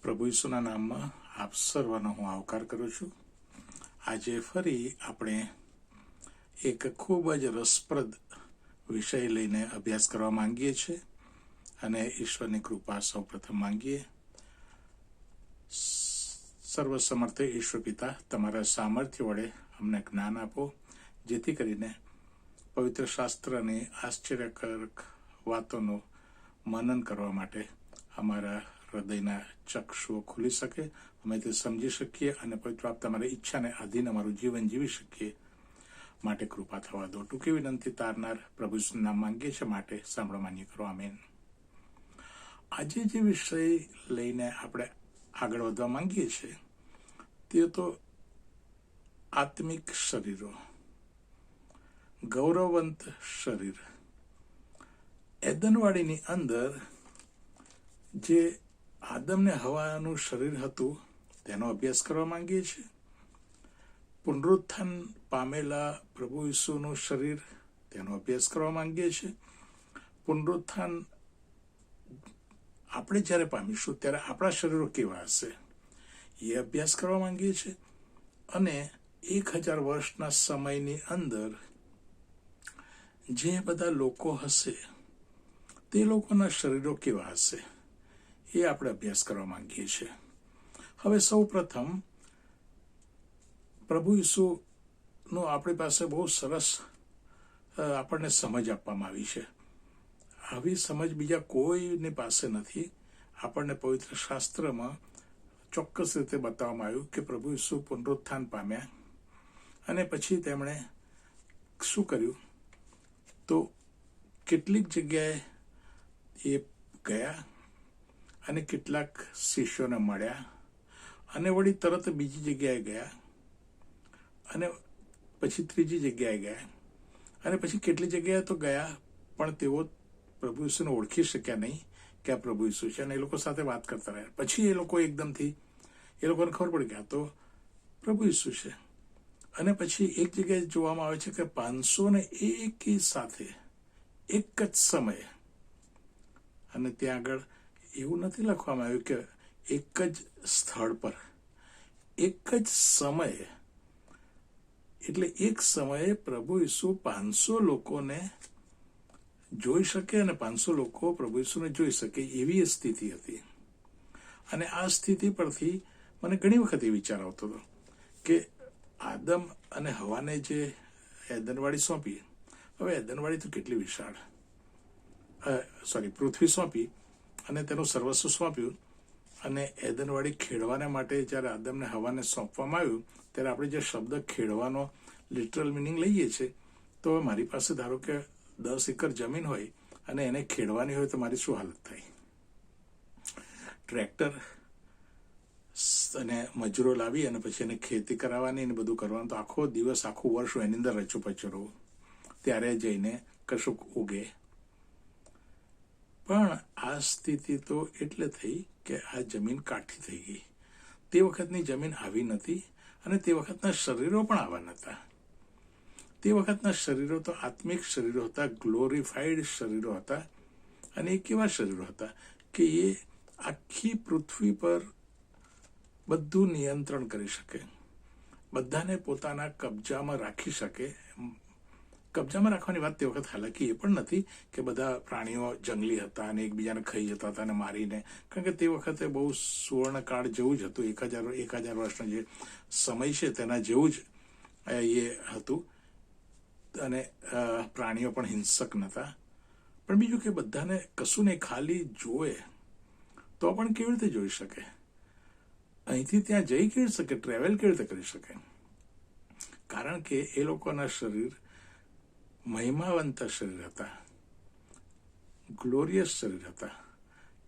પ્રભુ ઈસુના નામમાં આપ સર્વનો હું આવકાર કરું છું. આજે ફરી આપણે એક ખૂબ જ રસપ્રદ વિષય લઈને અભ્યાસ કરવા માંગીએ છીએ અને ઈશ્વરની કૃપા સૌપ્રથમ માંગીએ. સર્વસમર્થ ઈશ્વર પિતા, તમારા સામર્થ્ય વડે અમને જ્ઞાન આપો, જેથી કરીને પવિત્ર શાસ્ત્રની આશ્ચર્યકારક વાતોનું મનન કરવા માટે અમારા હૃદયના ચક્ષુઓ ખુલી શકે, અમે તે સમજી શકીએ અને પવિત્ર આપ તમારી ઈચ્છાને આધીન અમારું જીવન જીવી શકીએ. માટે કૃપા થવા દો. ટૂંકી વિનંતી તારનાર પ્રભુ નામ માંગીએ છીએ, માટે સાંભળો, માન્ય કરો. આમેન. આજે જે વિષય લઈને આપણે આગળ વધવા માંગીએ છીએ તે તો આત્મિક શરીરો, ગૌરવવંત શરીર. એદનવાડીની અંદર જે આદમને હવાનું શરીર હતું તેનો અભ્યાસ કરવા માંગીએ છીએ. પુનરુત્થાન પામેલા પ્રભુ ઈસુનું શરીર, તેનો અભ્યાસ કરવા માંગીએ છીએ. પુનરુત્થાન આપણે જ્યારે પામીશું ત્યારે આપણા શરીરો કેવા હશે એ અભ્યાસ કરવા માંગીએ છીએ. અને 1000 વર્ષના સમયની અંદર જે બધા લોકો હશે તે લોકોના શરીરો કેવા હશે એ આપણે અભ્યાસ કરવા માંગીએ છીએ. હવે સૌ પ્રથમ પ્રભુ ઈસુનું આપણી પાસે બહુ સરસ આપણને સમજ આપવામાં આવી છે. આવી સમજ બીજા કોઈની પાસે નથી. આપણને પવિત્ર શાસ્ત્રમાં ચોક્કસ રીતે બતાવવામાં આવ્યું કે પ્રભુ ઈસુ પુનરુત્થાન પામ્યા અને પછી તેમણે શું કર્યું, તો કેટલીક જગ્યાએ એ ગયા અને કેટલાક શિષ્યોને મળ્યા અને વળી તરત બીજી જગ્યાએ ગયા અને પછી ત્રીજી જગ્યાએ ગયા અને પછી કેટલી જગ્યાએ તો ગયા પણ તેઓ પ્રભુ ઈસુને ઓળખી શક્યા નહીં કે આ પ્રભુ ઈસુ છે, અને એ લોકો સાથે વાત કરતા રહ્યા. પછી એ લોકો એકદમથી એ લોકોને ખબર પડી ગયા તો પ્રભુ ઈસુ છે. અને પછી એક જગ્યાએ જોવામાં આવે છે કે 501 સાથે એક જ સમયે, અને ત્યાં આગળ એવું નથી લખવામાં આવ્યું કે એક જ સ્થળ પર, એક જ સમયે, એટલે એક સમયે પ્રભુ ઈસુ 500 લોકોને જોઈ શકે અને 500 લોકો પ્રભુ ઈસુને જોઈ શકે એવી સ્થિતિ હતી. અને આ સ્થિતિ પરથી મને ઘણી વખત એ વિચાર આવતો હતો કે આદમ અને હવાને જે એદનવાડી સોંપી, હવે એદનવાડી તો કેટલી વિશાળ, પૃથ્વી સોંપી અને તેનું સર્વસ્વ સોંપ્યું, અને એદનવાડી ખેડવાને માટે જ્યારે આદમને હવાને સોંપવામાં આવ્યું ત્યારે આપણે જે શબ્દ ખેડવાનો લિટરલ મિનિંગ લઈએ છીએ, તો મારી પાસે ધારો કે 10 એકર જમીન હોય અને એને ખેડવાની હોય તો મારી શું હાલત થાય? ટ્રેક્ટર અને મજૂરો લાવી અને પછી એને ખેતી કરાવવાની ને બધું કરવાનું, તો આખો દિવસ, આખું વર્ષ એની અંદર રચુપચુ રહું, ત્યારે જઈને કશુંક ઉગે. પણ આ સ્થિતિ તો એટલે થઈ કે આ જમીન કાઠી થઈ ગઈ. તે વખતની જમીન આવી નથી અને તે વખતના શરીરો પણ આવા નહોતા. તે વખતના શરીરો તો આત્મિક શરીરો હતા, ગ્લોરીફાઈડ શરીરો હતા. અને એ કેવા શરીરો હતા કે એ આખી પૃથ્વી પર બધું નિયંત્રણ કરી શકે, બધાને પોતાના કબજામાં રાખી શકે. કબજામાં રાખવાની વાત તે વખત હાલાકી એ પણ નથી કે બધા પ્રાણીઓ જંગલી હતા અને એકબીજાને ખાઈ જતા હતા અને મારીને, કારણ કે તે વખતે બહુ સુવર્ણકાળ જેવું જ હતું. 1000 વર્ષનો જે સમય છે તેના જેવું જ એ હતું. અને પ્રાણીઓ પણ હિંસક નહોતા. પણ બીજું કે બધાને કશું નહીં, ખાલી જોવે તો પણ કેવી રીતે જોઈ શકે, અહીંથી ત્યાં જઈ કેવી શકે, ટ્રેવલ કેવી રીતે કરી શકે? કારણ કે એ લોકોના શરીર મહિમાવંત શરીર હતા, ગ્લોરિયસ શરીર હતા,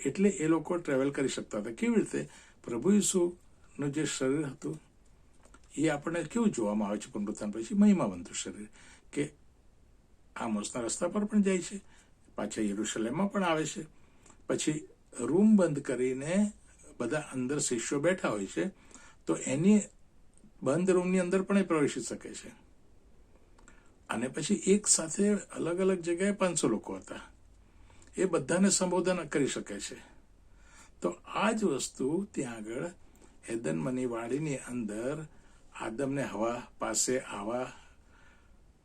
એટલે એ લોકો ટ્રેવલ કરી શકતા હતા. કેવી રીતે? પ્રભુ ઈસુનું જે શરીર હતું એ આપણને કેવું જોવામાં આવે છે પુનરુત્થાન પછી? મહિમાવંત શરીર, કે આમોસના રસ્તા પર પણ જાય છે, પાછા યરુશલેમમાં પણ આવે છે. પછી રૂમ બંધ કરીને બધા અંદર શિષ્યો બેઠા હોય છે, તો એની બંધ રૂમની અંદર પણ એ પ્રવેશી શકે છે. અને પછી એક સાથે અલગ અલગ જગ્યાએ 500 લોકો હતા, એ બધાને સંબોધન કરી શકે છે. તો આ જ વસ્તુ ત્યાં આગળ એદનમની વાડીની અંદર આદમને હવા પાસે આવા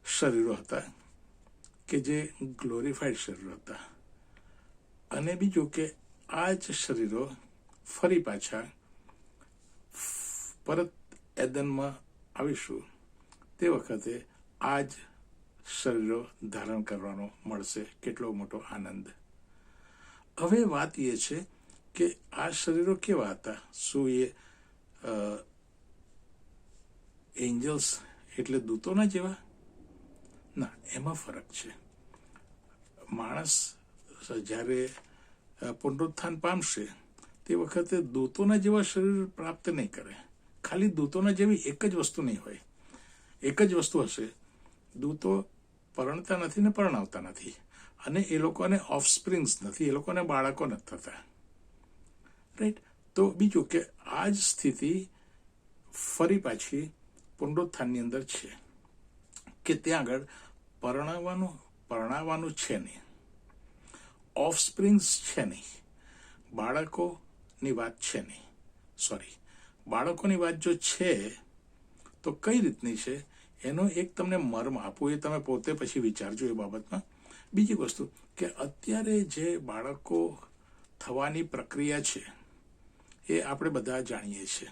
શરીરો હતા કે જે ગ્લોરીફાઈડ શરીરો હતા. અને બીજું કે આ જ શરીરો ફરી પાછા પરત એદનમાં આવીશું તે વખતે આ જ શરીરો ધારણ કરવાનો મળશે. કેટલો મોટો આનંદ. હવે વાત એ છે કે આ શરીરો કેવા હતા? શું એ એન્જલ્સ એટલે દૂતોના જેવા? ના, એમાં ફરક છે. માણસ જ્યારે પુનરુત્થાન પામશે તે વખતે દૂતોના જેવા શરીર પ્રાપ્ત નહીં કરે. ખાલી દૂતોના જેવી એક જ વસ્તુ નહીં હોય. એક જ વસ્તુ હશે, દૂતો પરણતા નથી ને પરણાવતા નથી, અને એ લોકોને ઓફસ્પ્રિંગ્સ નથી, એ લોકોને બાળકો નથી થતા. રાઈટ? તો બીજું કે આ જ સ્થિતિ ફરી પાછી પુનરુત્થાનની અંદર છે કે ત્યાં આગળ પરણાવવાનું છે નહીં, ઓફસ્પ્રિંગ્સ છે નહીં, બાળકોની વાત છે નહીં. બાળકોની વાત જો છે તો કઈ રીતની છે એનો એક તમને મર્મ આપું, એ તમે પોતે પછી વિચારજો એ બાબતમાં. બીજી વસ્તુ કે અત્યારે જે બાળકો થવાની પ્રક્રિયા છે એ આપણે બધા જાણીએ છીએ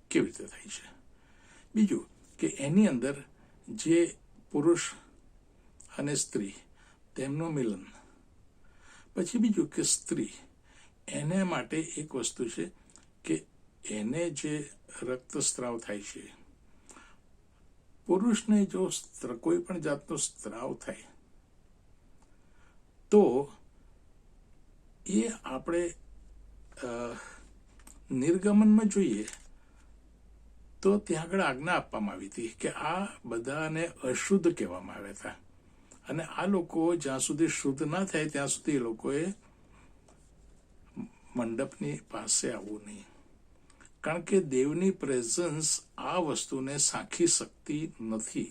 કેવી રીતે થાય છે. બીજું કે એની અંદર જે પુરુષ અને સ્ત્રી તેમનું મિલન, પછી બીજું કે સ્ત્રી એને માટે એક વસ્તુ છે કે એને જે રક્તસ્રાવ થાય છે, પુરુષને જો કોઈ પણ જાતનો સ્ત્રાવ થાય તો એ આપણે નિર્ગમનમાં જોઈએ તો ત્યાં આગળ આજ્ઞા આપવામાં આવી હતી કે આ બધાને અશુદ્ધ કહેવામાં આવ્યા હતા. અને આ લોકો જ્યાં સુધી શુદ્ધ ના થાય ત્યાં સુધી એ લોકોએ મંડપની પાસે આવવું નહીં, કારણ કે દેવની પ્રેઝન્સ આ વસ્તુને સાંખી શકતી નથી.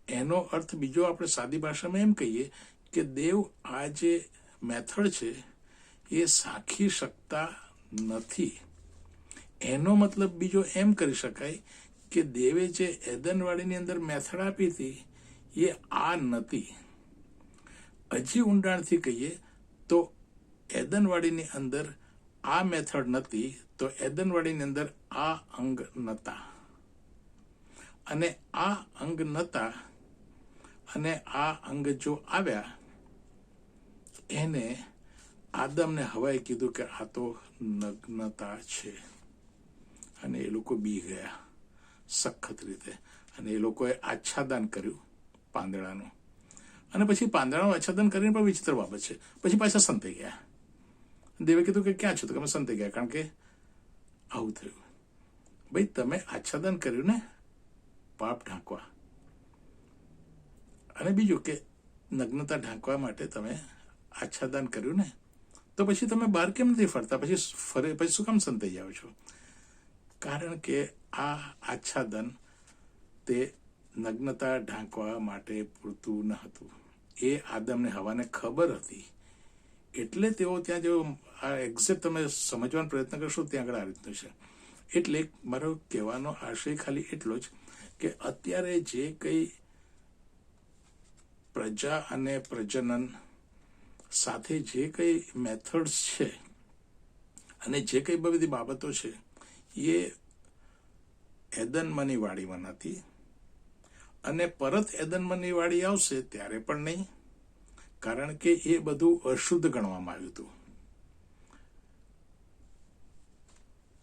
એનો અર્થ બીજો આપણે સાદી ભાષામાં એમ કહીએ કે દેવ આ જે મેથડ છે એ સાંખી શકતા નથી. એનો મતલબ બીજો એમ કરી શકાય કે દેવે જે એદનવાડીની અંદર મેથડ આપી હતી એ આ નથી. હજી ઊંડાણથી કહીએ તો એદનવાડીની અંદર આ મેથડ નથી, તો એદનવાડીની અંદર આ અંગ નતા, અને આ અંગ નતા, અને આ અંગ જો આવ્યા એને આદમને હવાએ કીધું કે આ તો નગ્નતા છે, અને એ લોકો બી ગયા સખત રીતે, અને એ લોકોએ આચ્છાદન કર્યું પાંદડાનું. અને પછી પાંદડાનું આચ્છાદન કરીને પણ વિચિત્ર બાબત છે, પછી પાછા સંતાઈ ગયા. દેવે કીધું કે ક્યાં છો? તો તમે સંતાઈ ગયા, કારણ કે આવું થયું. ભાઈ, તમે આચ્છાદન કર્યું ને પાપ ઢાંકવા, અને બીજું કે નગ્નતા ઢાંકવા માટે તમે આચ્છાદન કર્યું ને, તો પછી તમે બહાર કેમ નથી ફરતા? પછી શું કામ સંતાઈ જાઓ છો? કારણ કે આ આચ્છાદન તે નગ્નતા ઢાંકવા માટે પૂરતું ન હતું. એ આદમને હવાને ખબર હતી, એટલે તેઓ ત્યાં જો આ એક્ઝેક્ટ તમે સમજવાનો પ્રયત્ન કરશો ત્યાં આગળ આ રીતનું છે. એટલે મારો કહેવાનો આશય ખાલી એટલો જ કે અત્યારે જે કંઈ પ્રજા અને પ્રજનન સાથે જે કંઈ મેથડ્સ છે અને જે કંઈ બધી બાબતો છે એ એદનમની વાડીમાં નથી, અને પરત એદનમની વાડી આવશે ત્યારે પણ નહીં, કારણ કે એ બધું અશુદ્ધ ગણવામાં આવ્યું હતું.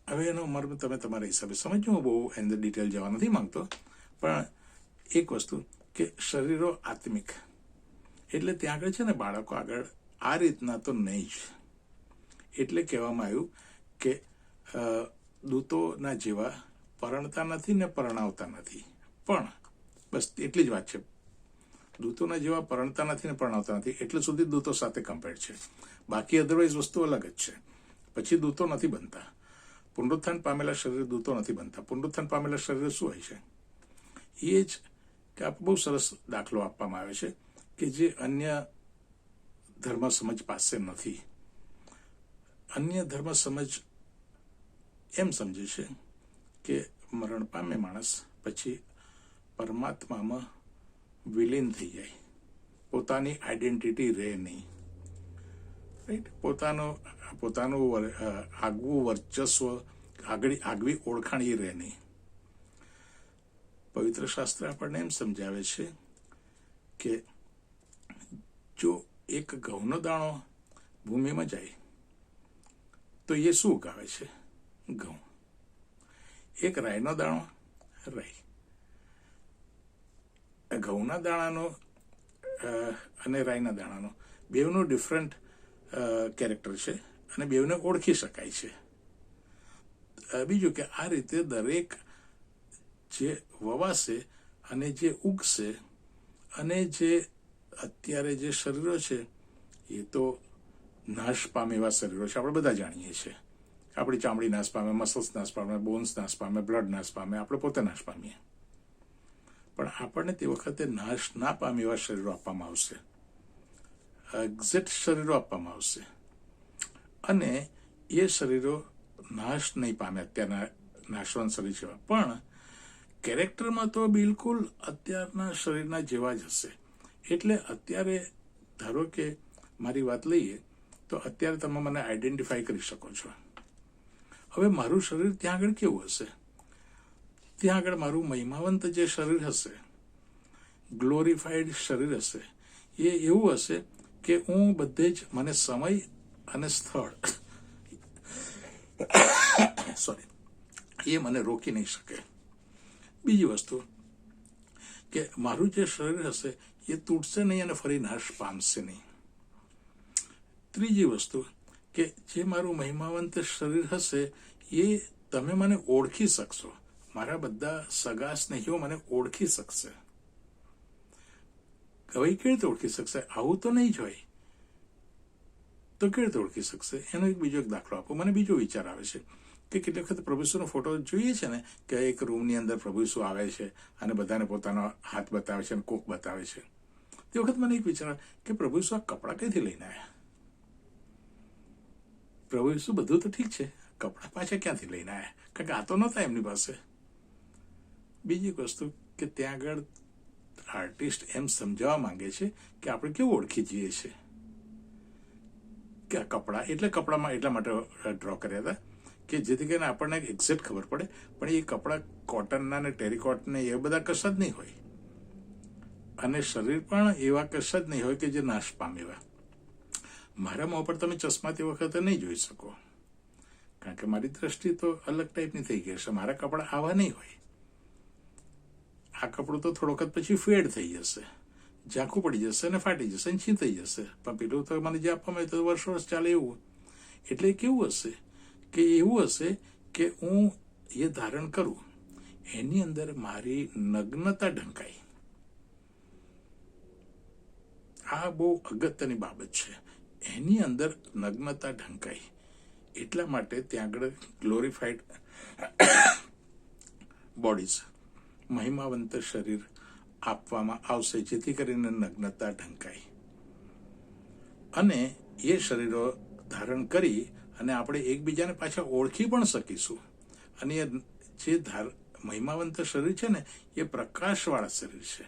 હવે એનો મર્મ તમે તમારા હિસાબે સમજો, હું બહુ અંદર ડિટેલ જવા નથી માંગતો, પણ એક વસ્તુ કે શરીરો આત્મિક, એટલે ત્યાં આગળ છે ને બાળકો આગળ આ રીતના તો નહીં જ. એટલે કહેવામાં આવ્યું કે દૂતોના જેવા પરણતા નથી ને પરણાવતા નથી, પણ બસ એટલી જ વાત છે. દૂતોના જેવા પરણતા નથી ને પરણાવતા નથી એટલે સુધી દૂતો સાથે કમ્પેર છે, બાકી અધરવાઇઝ વસ્તુ અલગ જ છે. પછી દૂતો નથી બનતા. પુનરુત્થાન પામેલા શરીર દૂતો નથી બનતા. પુનરુત્થાન પામેલા શરીર શું હોય છે? એ જ કે બહુ સરસ દાખલો આપવામાં આવે છે કે જે અન્ય ધર્મ સમજ પાસે નથી. અન્ય ધર્મ સમજ એમ સમજે છે કે મરણ પામે માણસ પછી પરમાત્મામાં વિલીન થઈ જાય, પોતાની આઈડેન્ટિટી રહે નહીં, રાઈટ? પોતાનું આગવું વર્ચસ્વ, આગવી ઓળખાણ એ રહે નહીં. પવિત્ર શાસ્ત્ર આપણને એમ સમજાવે છે કે જો એક ઘઉંનો દાણો ભૂમિમાં જાય તો એ શું ઉગાવે છે? ઘઉં. એક રાઈનો દાણો, રાઈ. ઘઉંના દાણાનો અને રાઈના દાણાનો બેવનું ડિફરન્ટ કેરેક્ટર છે અને બેવને ઓળખી શકાય છે. બીજું કે આ રીતે દરેક જે વવાશે અને જે ઉગશે અને જે અત્યારે જે શરીરો છે એ તો નાશ પામે એવા શરીરો છે. આપણે બધા જાણીએ છીએ. આપણી ચામડી નાશ પામે, મસલ્સ નાશ પામે, બોન્સ નાશ પામે, બ્લડ નાશ પામે, આપણે પોતે નાશ પામીએ. પણ આપણને તે વખતે નાશ ના પામે એવા શરીરો આપવામાં આવશે, એક્ઝેક્ટ શરીરો આપવામાં આવશે. અને એ શરીરો નાશ નહીં પામે અત્યારના નાશવંત શરીર જેવા, પણ કેરેક્ટરમાં તો બિલકુલ અત્યારના શરીરના જેવા જ હશે. એટલે અત્યારે ધારો કે મારી વાત લઈએ તો અત્યારે તમે મને આઈડેન્ટિફાઈ કરી શકો છો. હવે મારું શરીર ત્યાં આગળ કેવું હશે? ત્યાં આગળ મારું મહિમાવંત જે શરીર હશે, ગ્લોરીફાઈડ શરીર હશે, એ એવું હશે કે હું બધે જ મને સમય અને સ્થળ એ મને રોકી નહીં શકે. બીજી વસ્તુ કે મારું જે શરીર હશે એ તૂટશે નહીં અને ફરી નાશ પામશે નહીં. ત્રીજી વસ્તુ કે જે મારું મહિમાવંત શરીર હશે એ તમે મને ઓળખી શકશો, મારા બધા સગા સ્નેહીઓ મને ઓળખી શકશે. હવે કેવી રીતે ઓળખી શકશે? આવું તો નહીં જ હોય તો કેવી રીતે ઓળખી શકશે? એનો બીજો એક દાખલો આપો. મને બીજો વિચાર આવે છે કે કેટલી વખત પ્રભુ ઈસુનો ફોટો જોઈએ છે ને, કે એક રૂમની અંદર પ્રભુ ઈસુ આવે છે અને બધાને પોતાનો હાથ બતાવે છે અને કોક બતાવે છે. તે વખત મને એક વિચાર કે પ્રભુ ઈસુ આ કપડાં કઈથી લઈને આવ્યા? પ્રભુ ઈસુ બધું તો ઠીક છે, કપડાં પાછા ક્યાંથી લઈને આવ્યા? કારણ કે આ તો નહોતા એમની પાસે. બીજી વસ્તુ કે ત્યાં આગળ આર્ટિસ્ટ એમ સમજાવવા માંગે છે કે આપણે કેવું ઓળખી જઈએ છીએ કે આ કપડાં, એટલે કપડામાં એટલા માટે ડ્રો કર્યા હતા કે જેથી કરીને આપણને એક્ઝેક્ટ ખબર પડે. પણ એ કપડાં કોટનના ને ટેરિકોટને એ બધા કશા જ નહીં હોય, અને શરીર પણ એવા કશા જ નહીં હોય કે જે નાશ પામેવા. મારા મોં પર તમે ચશ્મા તે વખતે નહીં જોઈ શકો, કારણ કે મારી દ્રષ્ટિ તો અલગ ટાઈપની થઈ ગઈ હશે. મારા કપડાં આવા નહીં હોય. આ કપડું તો થોડો વખત પછી ફેડ થઈ જશે, ઝાંખું પડી જશે અને ફાટી જશે અને છીંતાઈ જશે. પણ પેલું તો મને જે આપવામાં તો વર્ષ ચાલે એવું. એટલે કેવું હશે કે એવું હશે કે હું એ ધારણ કરું, એની અંદર મારી નગ્નતા ઢંકાઈ. આ બહુ અગત્યની બાબત છે. એની અંદર નગ્નતા ઢંકાઈ એટલા માટે ત્યાં આગળ ગ્લોરીફાઈડ બોડીઝ, મહિમાવંત શરીર આપવામાં આવશે, જેથી કરીને નગ્નતા ઢંકાય. અને એ શરીરો ધારણ કરી અને આપણે એકબીજાને પાછા ઓળખી પણ શકીશું. અને એ જે મહિમાવંત શરીર છે ને એ પ્રકાશવાળા શરીર છે.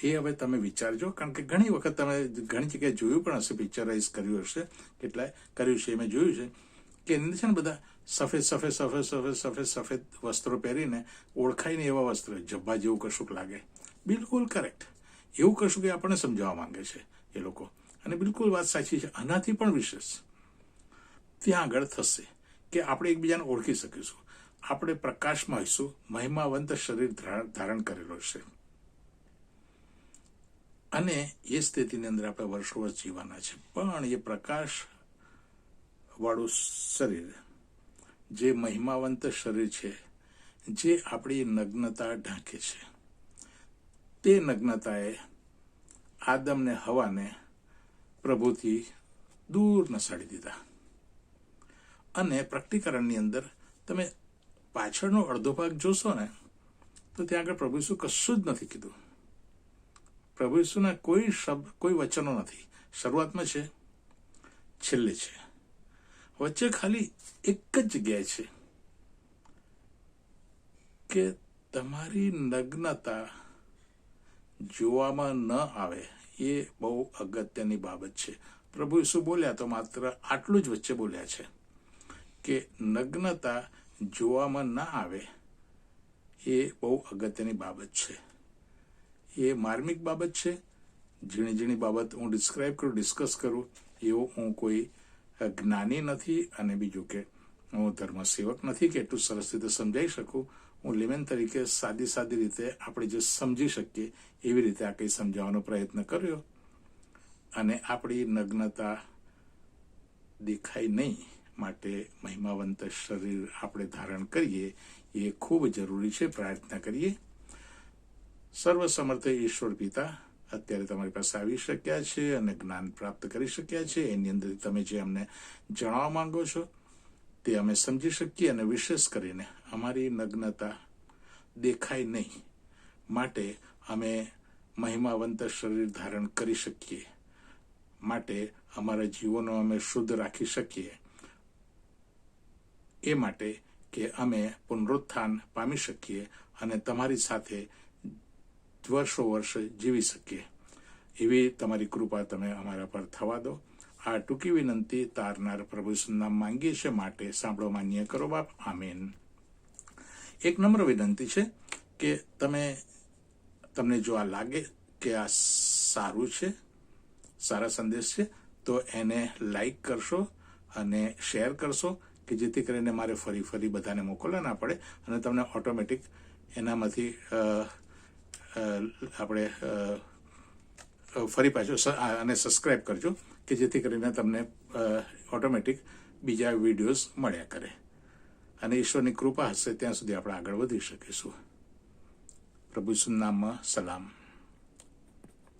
એ હવે તમે વિચારજો, કારણ કે ઘણી વખત તમે ઘણી જગ્યાએ જોયું પણ હશે, પિક્ચરાઇઝ કર્યું હશે, કેટલાય કર્યું છે, મેં જોયું છે કે એની છે ને બધા સફેદ સફેદ સફેદ સફેદ સફેદ સફેદ વસ્ત્રો પહેરીને ઓળખાય ને એવા વસ્ત્રો, જબ્બા જેવું કશુંક લાગે. બિલકુલ કરેક્ટ, એવું કશું કે આપણને સમજાવવા માંગે છે એ લોકો. અને બિલકુલ વાત સાચી છે. આનાથી પણ વિશેષ ત્યાં આગળ થશે કે આપણે એકબીજાને ઓળખી શકીશું. આપણે પ્રકાશમાં હોઈશું, મહિમાવંત શરીર ધારણ કરેલો છે. અને એ સ્થિતિની અંદર આપણે વર્ષો વર્ષ જીવવાના છે. પણ એ પ્રકાશ વાળું શરીર, જે મહિમાવંત શરીર છે, જે આપણી નગ્નતા ઢાંકે છે, તે નગ્નતાએ આદમને હવાને પ્રભુથી દૂર નસાડી દીધા. અને પ્રકટીકરણની અંદર તમે પાછળનો અડધો ભાગ જોશો ને તો ત્યાં આગળ પ્રભુ ઈસુ કશું જ નથી કીધું. પ્રભુ ઈસુના કોઈ શબ્દ, કોઈ વચનો નથી. શરૂઆતમાં છે, છેલ્લે છે. વચ્ચે ખાલી એક જ જગ્યાએ છે કે તમારી નગ્નતા જોવામાં ન આવે. એ બહુ અગત્યની બાબત છે. પ્રભુ ઈસુ બોલ્યા તો માત્ર આટલું જ વચ્ચે બોલ્યા છે કે નગ્નતા જોવામાં ના આવે. એ બહુ અગત્યની બાબત છે. એ માર્મિક બાબત છે. ઝીણી ઝીણી બાબત હું ડિસ્કસ કરું એવો હું કોઈ જ્ઞાની નથી, અને બીજું કે હું ધર્મસેવક નથી કે એટલું સરસ રીતે સમજાવી શકું. હું લેમેન તરીકે સાદી રીતે આપણે જે સમજી શકીએ એવી રીતે આ કંઈ સમજાવવાનો પ્રયત્ન કર્યો. અને આપણી નગ્નતા દેખાય નહીં માટે મહિમાવંત શરીર આપણે ધારણ કરીએ એ ખૂબ જરૂરી છે. પ્રાર્થના કરીએ. સર્વસમર્થ ઈશ્વર પિતા, અત્યારે તમારી પાસે આવી શક્યા છે અને જ્ઞાન પ્રાપ્ત કરી શક્યા છે. એની અંદર તમે જે અમને જણાવવા માંગો છો તે અમે સમજી શકીએ, અને વિશેષ કરીને અમારી નગ્નતા દેખાય નહીં માટે અમે મહિમાવંત શરીર ધારણ કરી શકીએ, માટે અમારા જીવનો અમે શુદ્ધ રાખી શકીએ, એ માટે કે અમે પુનરુત્થાન પામી શકીએ અને તમારી સાથે વર્ષ જીવી શકીએ. એવી તમારી કૃપા તમે અમારા પર થવા દો. આ ટૂંકી વિનંતી તારનાર પ્રભુ નામ માંગીએ છીએ, માટે સાંભળો માન્ય કરો બાપ. આમીન. એક નમ્ર વિનંતી છે કે તમને જો આ લાગે કે આ સારું છે, સારા સંદેશ છે, તો એને લાઈક કરશો અને શેર કરશો કે જેથી કરીને મારે ફરી બધાને મોકલવા ના પડે અને તમને ઓટોમેટિક એનામાંથી આપણે ફરી પાછું અને સબસ્ક્રાઈબ કરજો કે જેથી કરીને તમને ઓટોમેટિક બીજા વિડીયોઝ મળ્યા કરે. અને ઈશ્વરની કૃપા હશે ત્યાં સુધી આપણે આગળ વધી શકીશું. પ્રભુ ઈસુના નામમાં સલામ.